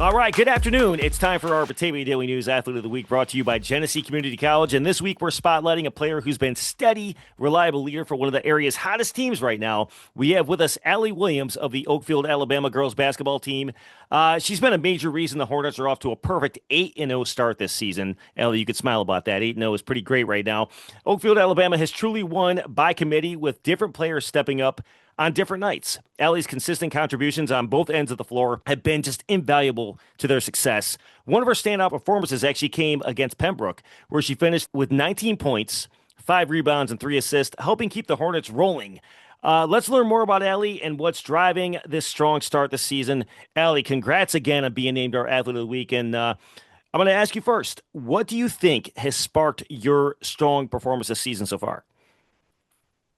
All right, good afternoon. It's time for our Batavia Daily News Athlete of the Week, brought to you by Genesee Community College. And this week, we're spotlighting a player who's been steady, reliable leader for one of the area's hottest teams right now. We have with us Allie Williams of the Oakfield, Alabama girls basketball team. She's been a major reason the Hornets are off to a perfect 8-0 start this season. Allie, you could smile about that. 8-0 is pretty great right now. Oakfield, Alabama has truly won by committee, with different players stepping up on different nights. Allie's consistent contributions on both ends of the floor have been just invaluable to their success. One of her standout performances actually came against Pembroke, where she finished with 19 points, 5 rebounds, and 3 assists, helping keep the Hornets rolling. Let's learn more about Allie and what's driving this strong start this season. Allie, congrats again on being named our Athlete of the Week. And I'm going to ask you first, what do you think has sparked your strong performance this season so far?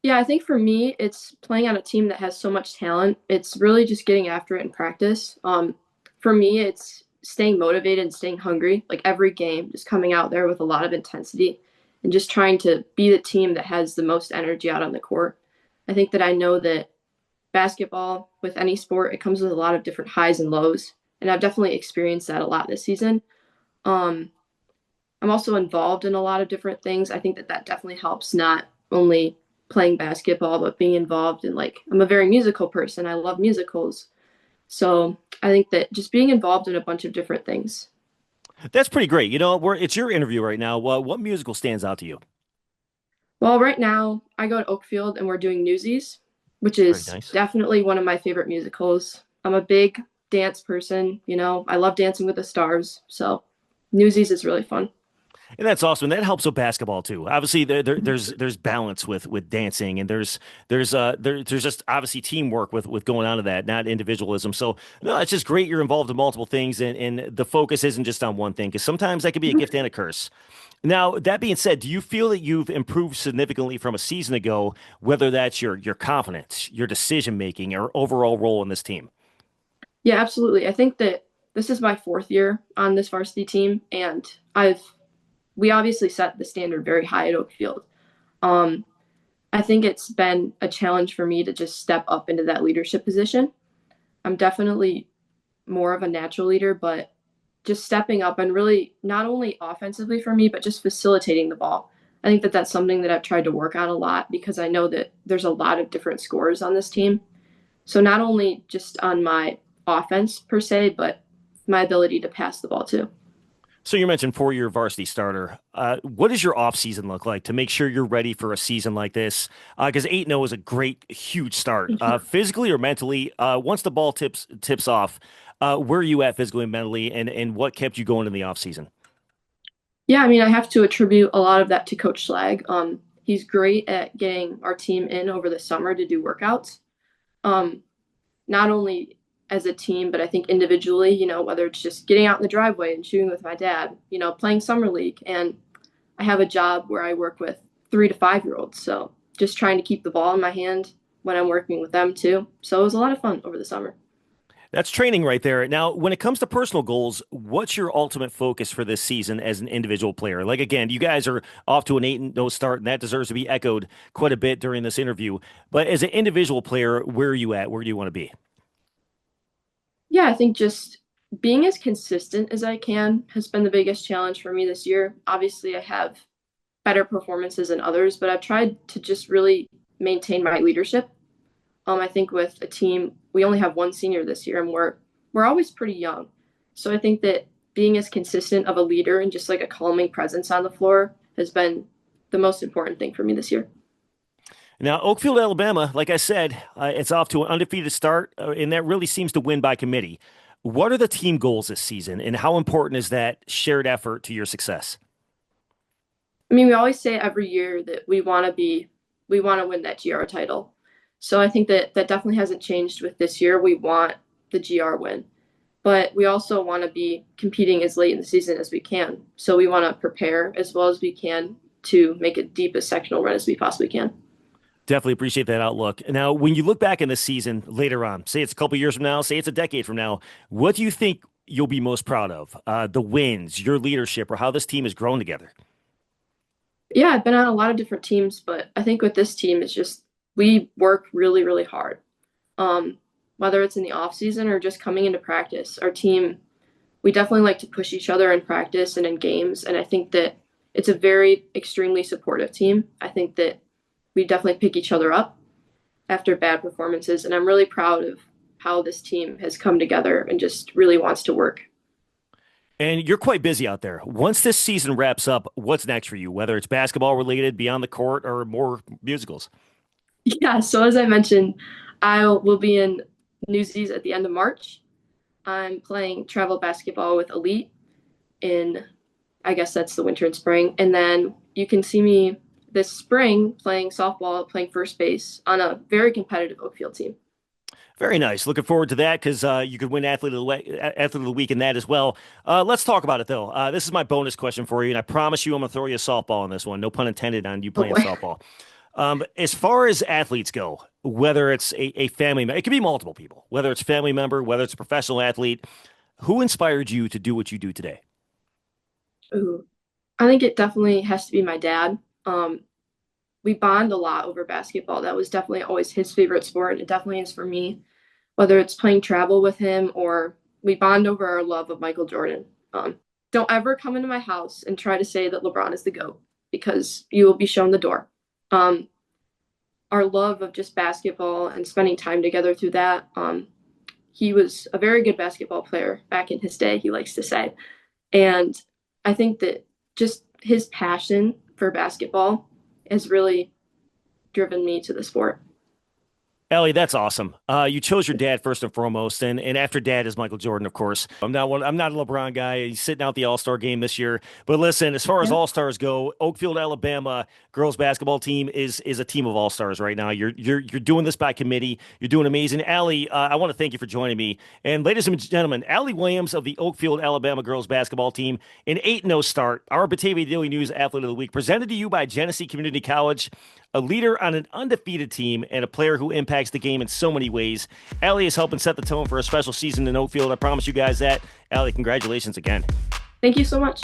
Yeah, I think for me, it's playing on a team that has so much talent. It's really just getting after it in practice. For me, it's staying motivated and staying hungry, like every game, just coming out there with a lot of intensity and just trying to be the team that has the most energy out on the court. I think that I know that basketball, with any sport, it comes with a lot of different highs and lows. And I've definitely experienced that a lot this season. Um, I'm also involved in a lot of different things. I think that that definitely helps, not only playing basketball, but being involved in, like, I'm a very musical person. I love musicals. So I think that just being involved in a bunch of different things. That's pretty great. It's your interview right now. What musical stands out to you? Well, right now I go to Oakfield and we're doing Newsies, which Very is nice. definitely one of my favorite musicals. I'm a big dance person, I love Dancing with the Stars. So Newsies is really fun. And that's awesome. That helps with basketball too. Obviously, there's balance with dancing, and there's just obviously teamwork with going on to that, not individualism. So no, it's just great you're involved in multiple things, and the focus isn't just on one thing, because sometimes that can be a gift and a curse. Now, that being said, do you feel that you've improved significantly from a season ago, whether that's your confidence, your decision making, or overall role in this team? Yeah, absolutely. I think that this is my fourth year on this varsity team, and I've we obviously set the standard very high at Oakfield. Um, I think it's been a challenge for me to just step up into that leadership position. I'm definitely more of a natural leader, but just stepping up and really not only offensively for me, but just facilitating the ball. I think that that's something that I've tried to work on a lot because I know that there's a lot of different scorers on this team. So not only just on my offense per se, but my ability to pass the ball too. So you mentioned 4-year varsity starter. What does your off season look like to make sure you're ready for a season like this? Because 8-0 is a great, huge start, physically or mentally. Once the ball tips off, where are you at physically and mentally, and what kept you going in the off season? Yeah, I mean, I have to attribute a lot of that to Coach Slag. He's great at getting our team in over the summer to do workouts. Um, Not only as a team, but I think individually, whether it's just getting out in the driveway and shooting with my dad, playing summer league. And I have a job where I work with 3 to 5 year olds. So just trying to keep the ball in my hand when I'm working with them too. So it was a lot of fun over the summer. That's training right there. Now, when it comes to personal goals, what's your ultimate focus for this season as an individual player? Like, again, you guys are off to an 8-0 start, and that deserves to be echoed quite a bit during this interview. But as an individual player, where are you at? Where do you want to be? Yeah, I think just being as consistent as I can has been the biggest challenge for me this year. Obviously, I have better performances than others, but I've tried to just really maintain my leadership. I think with a team, we only have one senior this year, and we're always pretty young. So I think that being as consistent of a leader and just like a calming presence on the floor has been the most important thing for me this year. Now, Oakfield, Alabama, like I said, it's off to an undefeated start, and that really seems to win by committee. What are the team goals this season, and how important is that shared effort to your success? I mean, we always say every year that we want to win that GR title. So I think that that definitely hasn't changed with this year. We want the GR win, but we also want to be competing as late in the season as we can. So we want to prepare as well as we can to make a deep a sectional run as we possibly can. Definitely appreciate that outlook. Now, when you look back in the season later on, say it's a couple years from now, say it's a decade from now, what do you think you'll be most proud of? The wins, your leadership, or how this team has grown together? Yeah, I've been on a lot of different teams, but I think with this team, it's just we work really, really hard. Um, Whether it's in the off season or just coming into practice, our team we definitely like to push each other in practice and in games. And I think that it's a very extremely supportive team. I think that we definitely pick each other up after bad performances. And I'm really proud of how this team has come together and just really wants to work. And you're quite busy out there. Once this season wraps up, what's next for you, whether it's basketball related, beyond the court, or more musicals? Yeah, so as I mentioned, I will be in Newsies at the end of March. I'm playing travel basketball with Elite in, I guess that's the winter and spring. And then you can see me this spring playing softball, playing first base on a very competitive Oakfield team. Very nice. Looking forward to that because you could win athlete of the week in that as well. Let's talk about it though. This is my bonus question for you, and I promise you, I'm gonna throw you a softball on this one. No pun intended on you Oh playing boy. softball. As far as athletes go, whether it's a family member, it could be multiple people, whether it's family member, whether it's a professional athlete, who inspired you to do what you do today? Ooh. I think it definitely has to be my dad. We bond a lot over basketball. That was definitely always his favorite sport. It definitely is for me, whether it's playing travel with him or we bond over our love of Michael Jordan. Don't ever come into my house and try to say that LeBron is the GOAT because you will be shown the door. Um, our love of just basketball and spending time together through that. He was a very good basketball player back in his day, he likes to say. And I think that just his passion for basketball has really driven me to the sport. Allie, that's awesome. You chose your dad first and foremost, and after dad is Michael Jordan, of course. I'm not a LeBron guy. He's sitting out the All-Star game this year. But listen, as far as Yeah. All-Stars go, Oakfield, Alabama girls basketball team is a team of All-Stars right now. You're doing this by committee. You're doing amazing. Allie, I want to thank you for joining me. And ladies and gentlemen, Allie Williams of the Oakfield, Alabama girls basketball team, an 8-0 start. Our Batavia Daily News Athlete of the Week, presented to you by Genesee Community College. A leader on an undefeated team and a player who impacts the game in so many ways. Allie is helping set the tone for a special season in Oakfield. I promise you guys that. Allie, congratulations again. Thank you so much.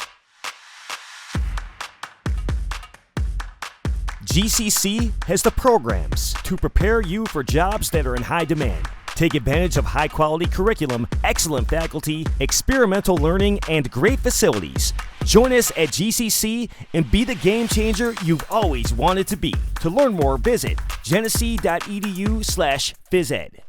GCC has the programs to prepare you for jobs that are in high demand. Take advantage of high-quality curriculum, excellent faculty, experimental learning, and great facilities. Join us at GCC and be the game changer you've always wanted to be. To learn more, visit genesee.edu/physed.